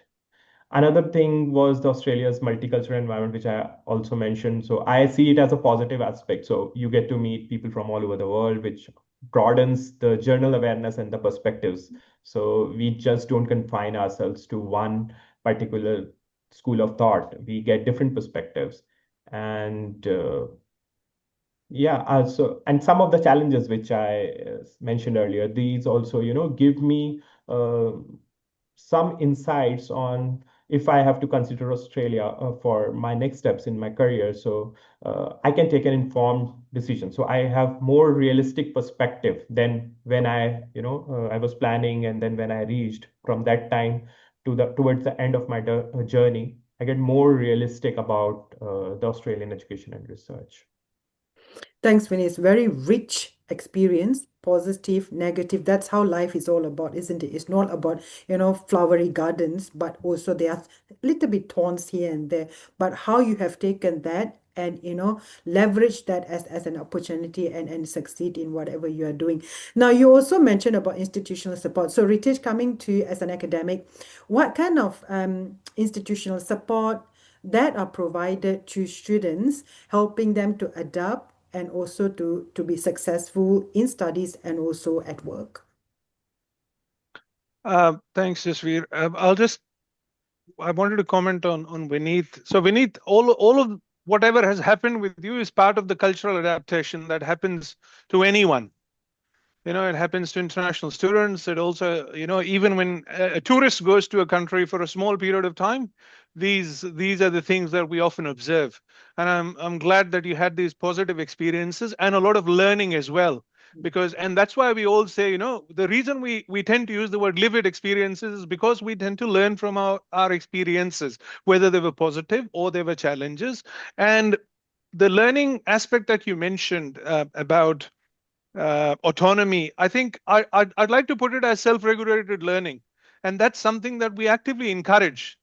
another thing was the Australia's multicultural environment, which I also mentioned. So I see it as a positive aspect. So you get to meet people from all over the world, which broadens the journal awareness and the perspectives. So we just don't confine ourselves to one particular school of thought. We get different perspectives. And yeah, also, and some of the challenges which I mentioned earlier, these also, give me uh, some insights on if I have to consider Australia for my next steps in my career. So I can take an informed decision. So I have more realistic perspective than when I was planning, and then when I reached from that time to the towards the end of my journey, I get more realistic about the Australian education and research. Thanks, Vinny. It's very rich experience, positive, negative. That's how life is all about, isn't it? It's not about, flowery gardens, but also there are a little bit thorns here and there. But how you have taken that and, leverage that as an opportunity and succeed in whatever you are doing. Now, you also mentioned about institutional support. So, Ritesh, coming to you as an academic, what kind of institutional support that are provided to students, helping them to adapt and also to be successful in studies and also at work? Thanks, Jasveer. I wanted to comment on Vineet. So Vineet, all of whatever has happened with you is part of the cultural adaptation that happens to anyone. It happens to international students. It also, even when a tourist goes to a country for a small period of time, these are the things that we often observe. And I'm glad that you had these positive experiences and a lot of learning as well. And that's why we all say, the reason we tend to use the word lived experiences is because we tend to learn from our experiences, whether they were positive or they were challenges. And the learning aspect that you mentioned about autonomy, I think I'd like to put it as self-regulated learning. And that's something that we actively encourage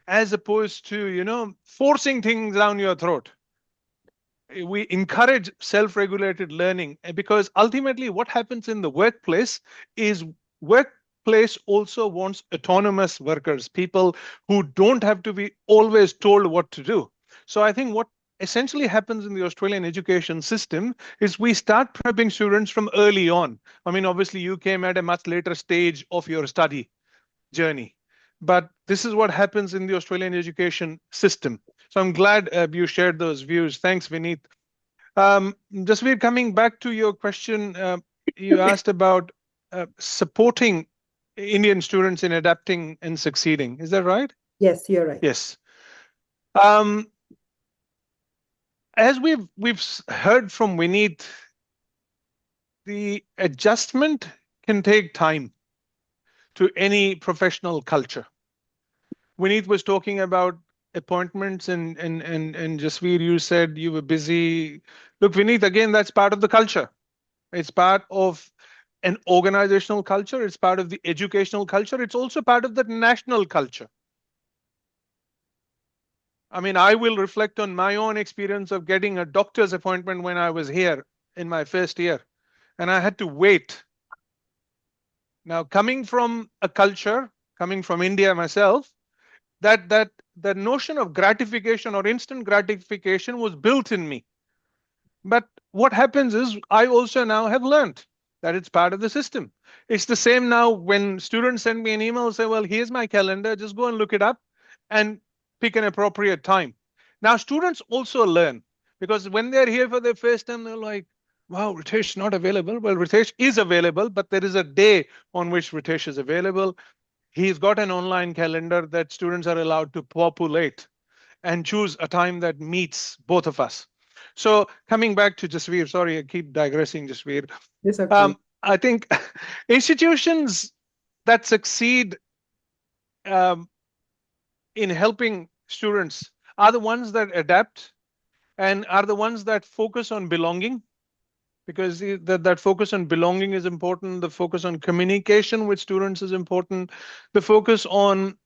as opposed to, forcing things down your throat. We encourage self-regulated learning because ultimately what happens in the workplace is workplace also wants autonomous workers, people who don't have to be always told what to do. So I think what essentially happens in the Australian education system is we start prepping students from early on. I mean, obviously you came at a much later stage of your study journey, but this is what happens in the Australian education system. So I'm glad you shared those views. Thanks, Vineet. Jasveer, coming back to your question, you asked about supporting Indian students in adapting and succeeding. Is that right? Yes, you're right. Yes. As we've heard from Vineet, the adjustment can take time to any professional culture. Vineet was talking about appointments and Jasveer, you said you were busy. Look, Vineet, again, that's part of the culture. It's part of an organizational culture. It's part of the educational culture. It's also part of the national culture. I mean, I will reflect on my own experience of getting a doctor's appointment when I was here in my first year, and I had to wait. Now, coming from a culture, coming from India myself, that notion of gratification or instant gratification was built in me. But what happens is I also now have learned that it's part of the system. It's the same now when students send me an email and say, well, here's my calendar, just go and look it up and pick an appropriate time. Now, students also learn because when they're here for their first time, they're like, wow, Ritesh not available. Well, Ritesh is available, but there is a day on which Ritesh is available. He's got an online calendar that students are allowed to populate and choose a time that meets both of us. So coming back to Jasveer, sorry, I keep digressing, Jasveer. It's okay. I think institutions that succeed in helping students are the ones that adapt and are the ones that focus on belonging, because that focus on belonging is important. The focus on communication with students is important. The focus on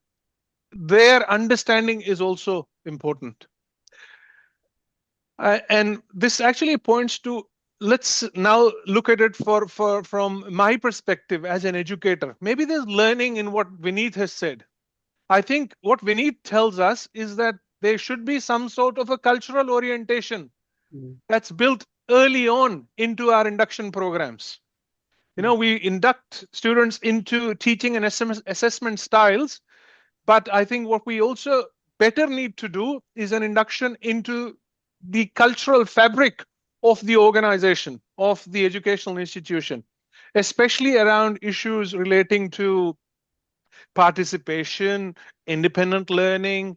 their understanding is also important. And this actually points to, let's now look at it from my perspective as an educator. Maybe there's learning in what Vineet has said. I think what Vineet tells us is that there should be some sort of a cultural orientation that's built early on into our induction programs. We induct students into teaching and assessment styles, but I think what we also better need to do is an induction into the cultural fabric of the organization, of the educational institution, especially around issues relating to participation, independent learning,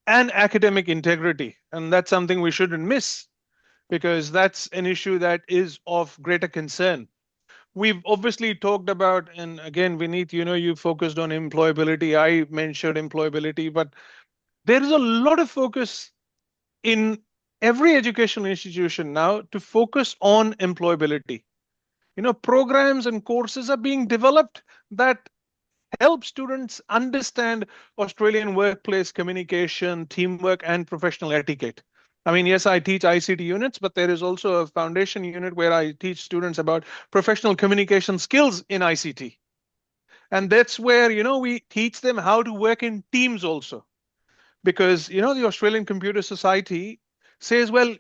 and academic integrity. And that's something we shouldn't miss because that's an issue that is of greater concern. We've obviously talked about, and again, Vineet, you focused on employability. I mentioned employability, but there is a lot of focus in every educational institution now to focus on employability. Programs and courses are being developed that help students understand Australian workplace communication, teamwork, and professional etiquette. I mean, yes, I teach ICT units, but there is also a foundation unit where I teach students about professional communication skills in ICT. And that's where, we teach them how to work in teams also. Because, the Australian Computer Society says, well,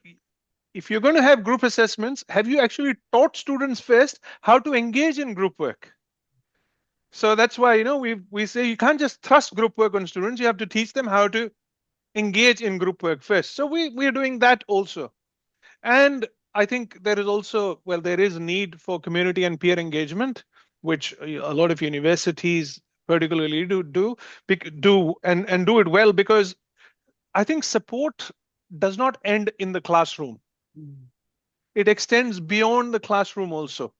if you're going to have group assessments, have you actually taught students first how to engage in group work? So that's why, we say you can't just thrust group work on students. You have to teach them how to engage in group work first. So we are doing that also. And I think there is also, well, there is need for community and peer engagement, which a lot of universities particularly do and do it well, because I think support does not end in the classroom. It extends beyond the classroom also.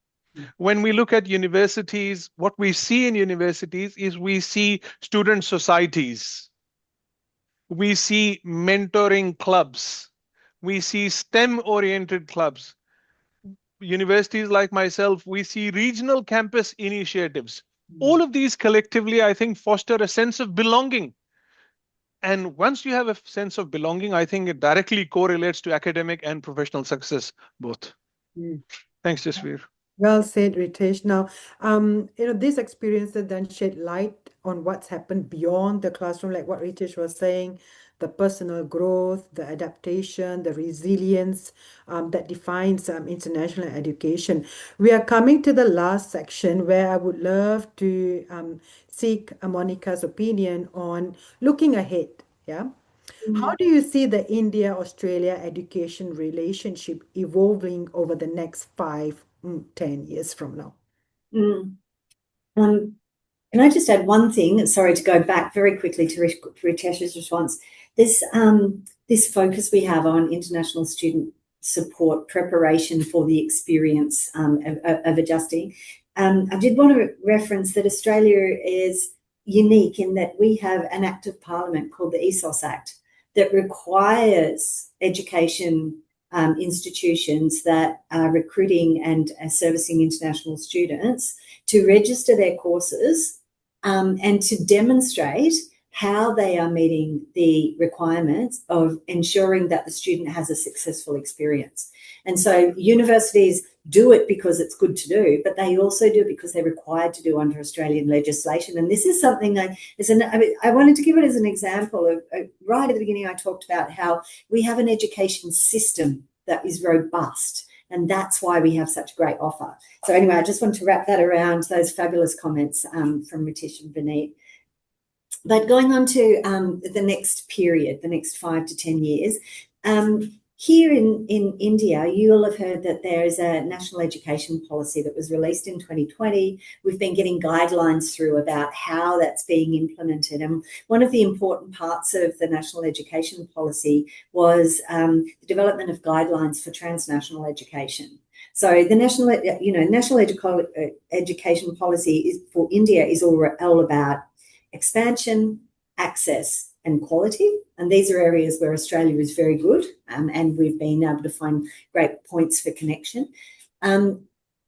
When we look at universities, what we see in universities is we see student societies, we see mentoring clubs, we see STEM-oriented clubs. Universities like myself, we see regional campus initiatives. All of these collectively, I think, foster a sense of belonging. And once you have a sense of belonging, I think it directly correlates to academic and professional success, both. Thanks, Jasveer. Well said, Ritesh. Now, this experience that then shed light on what's happened beyond the classroom, like what Ritesh was saying, the personal growth, the adaptation, the resilience that defines international education. We are coming to the last section where I would love to seek Monica's opinion on looking ahead. Yeah. How do you see the India-Australia education relationship evolving over the next 5-10 years from now? Can I just add one thing? Sorry to go back very quickly to Ritesh's response. This focus we have on international student support preparation for the experience of adjusting. I did want to reference that Australia is unique in that we have an act of parliament called the ESOS Act that requires education institutions that are recruiting and servicing international students to register their courses and to demonstrate how they are meeting the requirements of ensuring that the student has a successful experience. And so universities do it because it's good to do, but they also do it because they're required to do under Australian legislation. And this is something I wanted to give it as an example of right at the beginning. I talked about how we have an education system that is robust, and that's why we have such a great offer. So anyway, I just want to wrap that around those fabulous comments from Ritesh and Vineet. But going on to the next period, the next 5 to 10 years, here in India, you will have heard that there is a national education policy that was released in 2020. We've been getting guidelines through about how that's being implemented. And one of the important parts of the national education policy was the development of guidelines for transnational education. So the national education policy for India is all about expansion, access, and quality. And these are areas where Australia is very good, and we've been able to find great points for connection.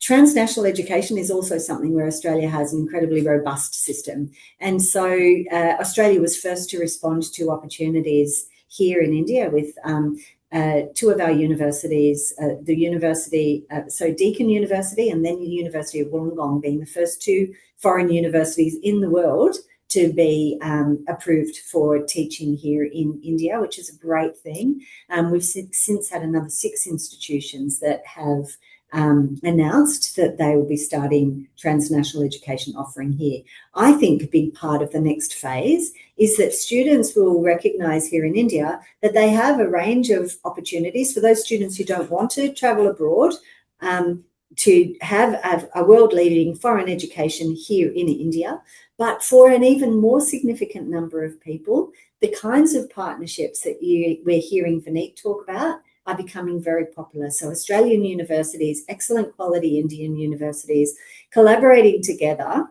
Transnational education is also something where Australia has an incredibly robust system. And so Australia was first to respond to opportunities here in India with two of our universities, Deakin University and then the University of Wollongong being the first two foreign universities in the world to be approved for teaching here in India, which is a great thing. We've since had another 6 institutions that have announced that they will be starting transnational education offering here. I think a big part of the next phase is that students will recognise here in India that they have a range of opportunities for those students who don't want to travel abroad to have a world-leading foreign education here in India. But for an even more significant number of people, the kinds of partnerships that we're hearing Vineet talk about are becoming very popular. So Australian universities, excellent quality Indian universities, collaborating together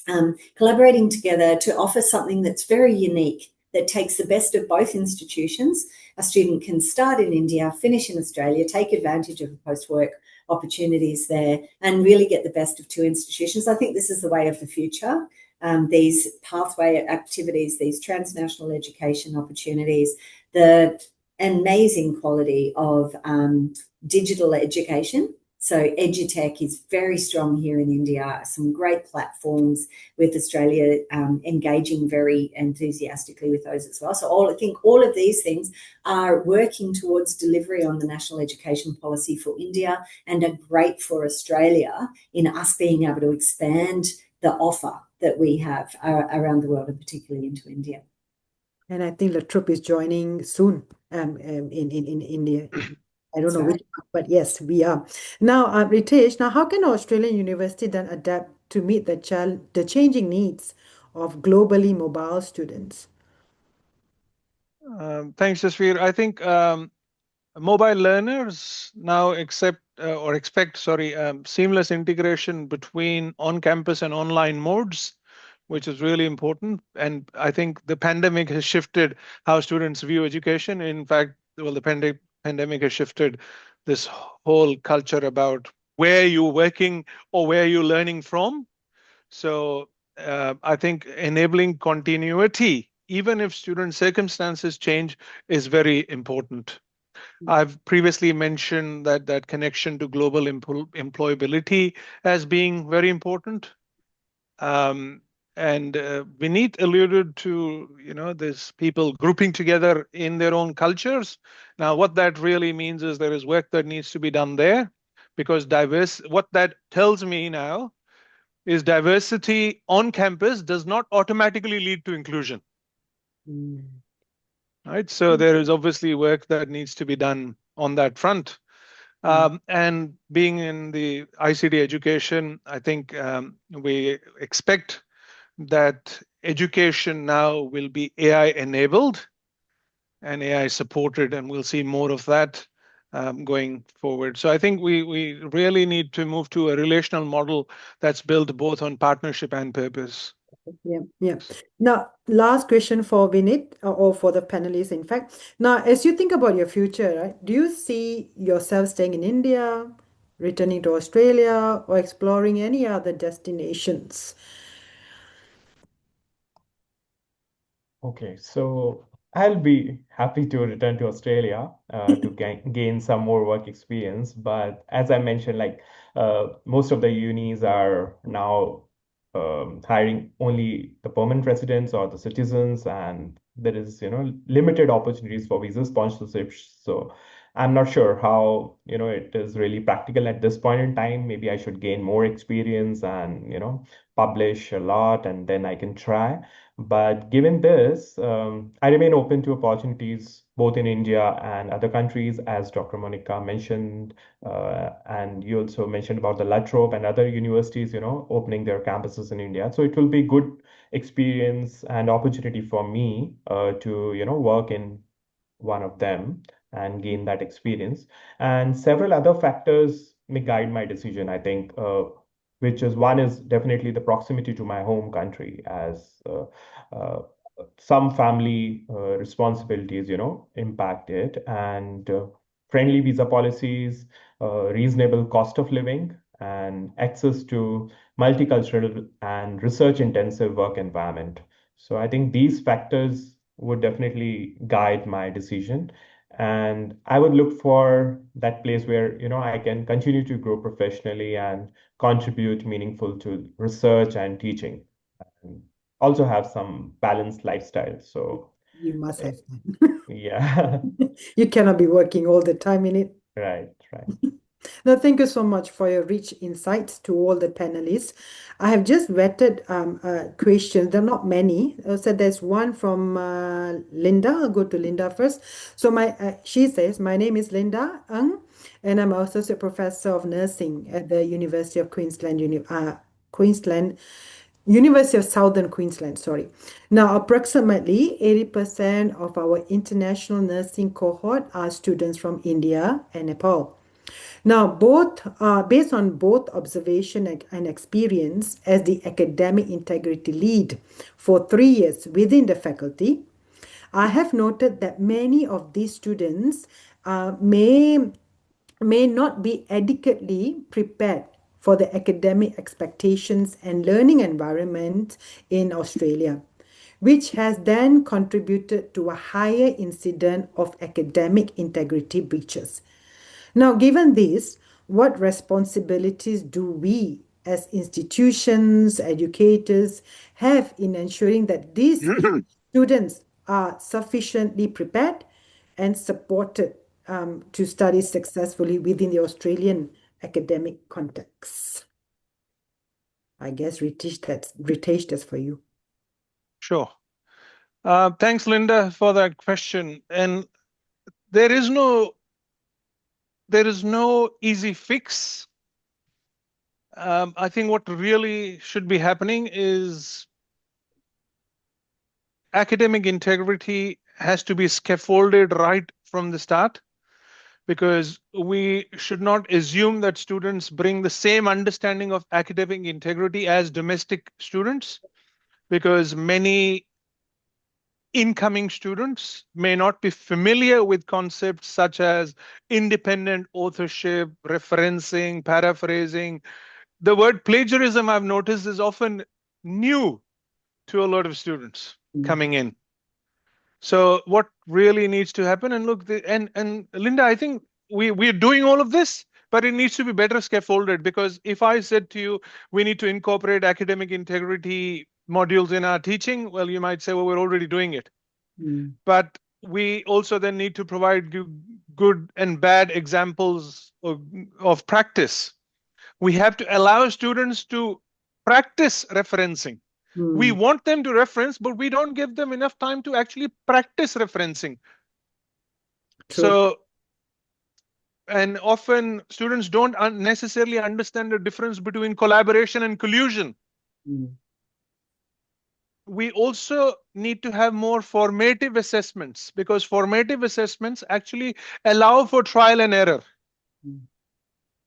to offer something that's very unique, that takes the best of both institutions. A student can start in India, finish in Australia, take advantage of the post-work opportunities there, and really get the best of 2 institutions. I think this is the way of the future. These pathway activities, these transnational education opportunities, the amazing quality of digital education. So EduTech is very strong here in India, some great platforms with Australia engaging very enthusiastically with those as well. So I think all of these things are working towards delivery on the national education policy for India and are great for Australia in us being able to expand the offer that we have around the world, and particularly into India. And I think La Trobe is joining soon in India. I don't That's know right. which, but yes, we are. Now, Ritesh, now how can Australian university then adapt to meet the changing needs of globally mobile students? Thanks, Jasveer. I think mobile learners now expect seamless integration between on-campus and online modes, which is really important. And I think the pandemic has shifted how students view education. In fact, well, the pandemic has shifted this whole culture about where you're working or where you're learning from. So I think enabling continuity, even if student circumstances change, is very important. I've previously mentioned that connection to global employability as being very important. And Vineet alluded to, this people grouping together in their own cultures. Now, what that really means is there is work that needs to be done there, because what that tells me now is diversity on campus does not automatically lead to inclusion. Right? So there is obviously work that needs to be done on that front. And being in the ICT education, I think we expect that education now will be AI enabled and AI supported, and we'll see more of that going forward. So I think we really need to move to a relational model that's built both on partnership and purpose. Yeah. Now, last question for Vinit or for the panelists, in fact. Now, as you think about your future, right, do you see yourself staying in India, returning to Australia, or exploring any other destinations? Okay, so I'll be happy to return to Australia to gain some more work experience. But as I mentioned, like most of the unis are now hiring only the permanent residents or the citizens, and there is, limited opportunities for visa sponsorships. So I'm not sure how, it is really practical at this point in time. Maybe I should gain more experience and, publish a lot, and then I can try. But given this, I remain open to opportunities both in India and other countries, as Dr. Monica mentioned, and you also mentioned about the La Trobe and other universities, opening their campuses in India. So it will be good experience and opportunity for me to, work in one of them and gain that experience. And several other factors may guide my decision, I think, which is one is definitely the proximity to my home country, as uh, some family responsibilities, impact it, and friendly visa policies, reasonable cost of living, and access to multicultural and research intensive work environment. So I think these factors would definitely guide my decision. And I would look for that place where, I can continue to grow professionally and contribute meaningful to research and teaching. And also have some balanced lifestyle. So You must eh, have that. yeah, You cannot be working all the time in it. right. Now, thank you so much for your rich insights to all the panelists. I have just vetted questions. There are not many. So there's one from Linda. I'll go to Linda first. So she says, my name is Linda Ng, and I'm associate professor of nursing at the University of Queensland, University of Southern Queensland, sorry. Now, approximately 80% of our international nursing cohort are students from India and Nepal. Now, based on both observation and experience as the academic integrity lead for 3 years within the faculty, I have noted that many of these students may not be adequately prepared for the academic expectations and learning environment in Australia, which has then contributed to a higher incidence of academic integrity breaches. Now, given this, what responsibilities do we as institutions, educators, have in ensuring that these students are sufficiently prepared and supported to study successfully within the Australian academic context? I guess, reteach this for you. Sure. Thanks, Linda, for that question. And there is no easy fix. I think what really should be happening is academic integrity has to be scaffolded right from the start, because we should not assume that students bring the same understanding of academic integrity as domestic students, because many incoming students may not be familiar with concepts such as independent authorship, referencing, paraphrasing. The word plagiarism, I've noticed, is often new to a lot of students coming in. So what really needs to happen, and look, and Linda, I think we're doing all of this, but it needs to be better scaffolded, because if I said to you, we need to incorporate academic integrity modules in our teaching, well, you might say, well, we're already doing it. But we also then need to provide good and bad examples of practice. We have to allow students to practice referencing. We want them to reference, but we don't give them enough time to actually practice referencing. True. So, and often students don't necessarily understand the difference between collaboration and collusion. We also need to have more formative assessments, because formative assessments actually allow for trial and error.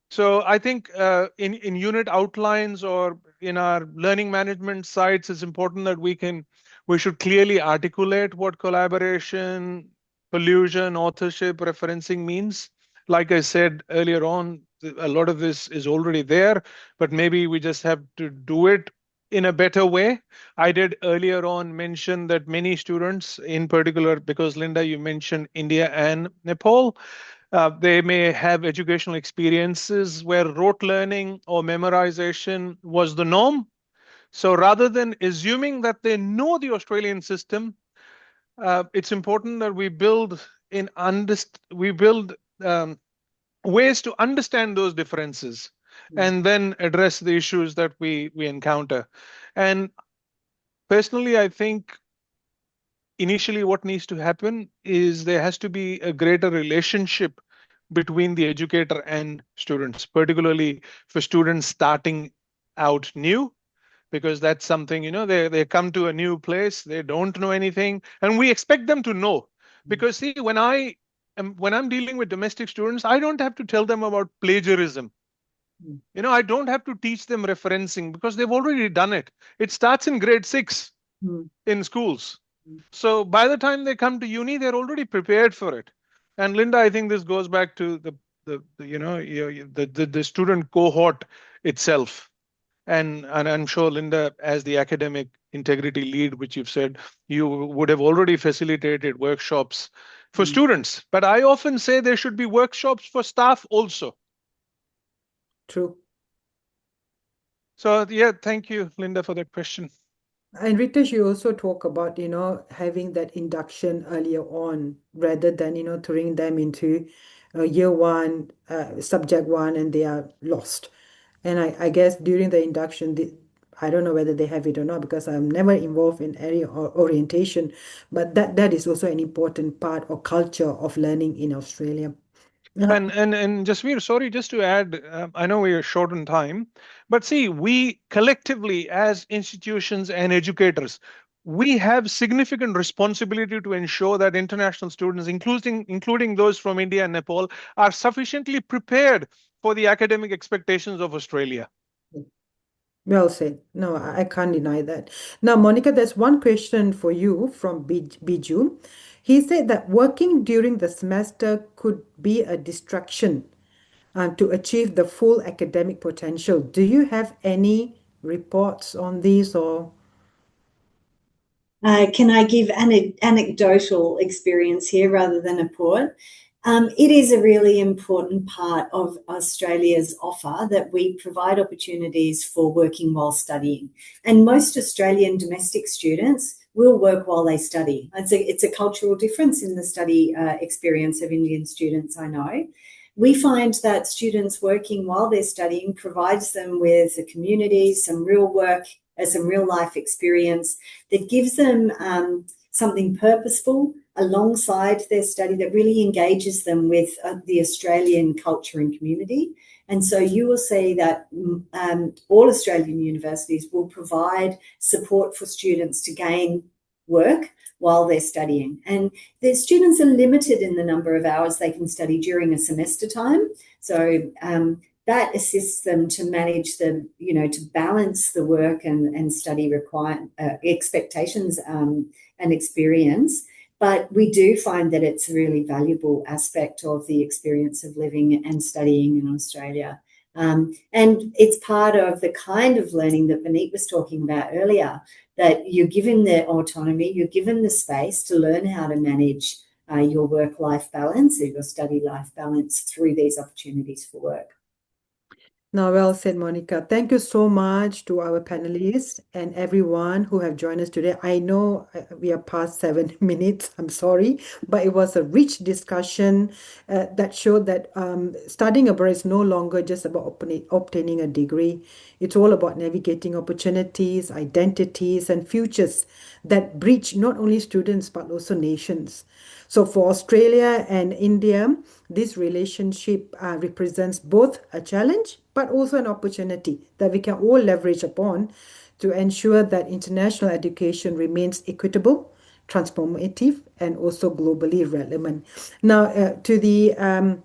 So I think in unit outlines or in our learning management sites, it's important that we should clearly articulate what collaboration, collusion, authorship, referencing means. Like I said earlier on, a lot of this is already there, but maybe we just have to do it in a better way. I did earlier on mention that many students, in particular, because Linda, you mentioned India and Nepal, they may have educational experiences where rote learning or memorization was the norm. So rather than assuming that they know the Australian system, it's important that we build ways to understand those differences and then address the issues that we encounter. And personally, I think initially what needs to happen is there has to be a greater relationship between the educator and students, particularly for students starting out new, because that's something, they come to a new place, they don't know anything, and we expect them to know. Because see, when I'm dealing with domestic students, I don't have to tell them about plagiarism. I don't have to teach them referencing because they've already done it. It starts in grade 6 in schools. So by the time they come to uni, they're already prepared for it. And Linda, I think this goes back to the student cohort itself. And I'm sure, Linda, as the academic integrity lead, which you've said, you would have already facilitated workshops for students. But I often say there should be workshops for staff also. True. So yeah, thank you, Linda, for that question. And Ritesh, you also talk about, having that induction earlier on rather than, throwing them into year one, subject one, and they are lost. And I guess during the induction, I don't know whether they have it or not because I'm never involved in area or orientation, but that is also an important part or culture of learning in Australia. And Jasveer, sorry, just to add, I know we are short on time, but see, we collectively as institutions and educators, we have significant responsibility to ensure that international students, including those from India and Nepal, are sufficiently prepared for the academic expectations of Australia. Well said. No, I can't deny that. Now, Monica, there's one question for you from Biju. He said that working during the semester could be a distraction to achieve the full academic potential. Do you have any reports on these or? Can I give an anecdotal experience here rather than a report? It is a really important part of Australia's offer that we provide opportunities for working while studying. And most Australian domestic students will work while they study. It's a cultural difference in the study experience of Indian students, I know. we find that students working while they're studying provides them with a community, some real work, some real life experience that gives them something purposeful alongside their study that really engages them with the Australian culture and community. And so you will see that all Australian universities will provide support for students to gain work while they're studying. And the students are limited in the number of hours they can study during a semester time. So that assists them to manage the, to balance the work and study expectations and experience. But we do find that it's a really valuable aspect of the experience of living and studying in Australia. And it's part of the kind of learning that Vineet was talking about earlier, that you're given the autonomy, you're given the space to learn how to manage your work-life balance or your study-life balance through these opportunities for work. Now, well said, Monica. Thank you so much to our panelists and everyone who have joined us today. I know we are past 7 minutes, I'm sorry, but it was a rich discussion that showed that studying abroad is no longer just about obtaining a degree. It's all about navigating opportunities, identities, and futures that bridge not only students but also nations. So for Australia and India, this relationship represents both a challenge but also an opportunity that we can all leverage upon to ensure that international education remains equitable, transformative, and also globally relevant. Now, to the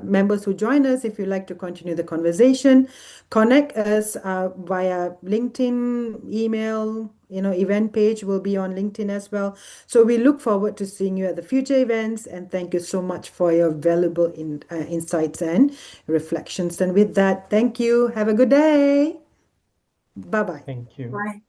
members who join us, if you'd like to continue the conversation, connect us via LinkedIn, email, event page will be on LinkedIn as well. So we look forward to seeing you at the future events, and thank you so much for your valuable insights and reflections. And with that, thank you. Have a good day. Bye-bye. Thank you. Bye.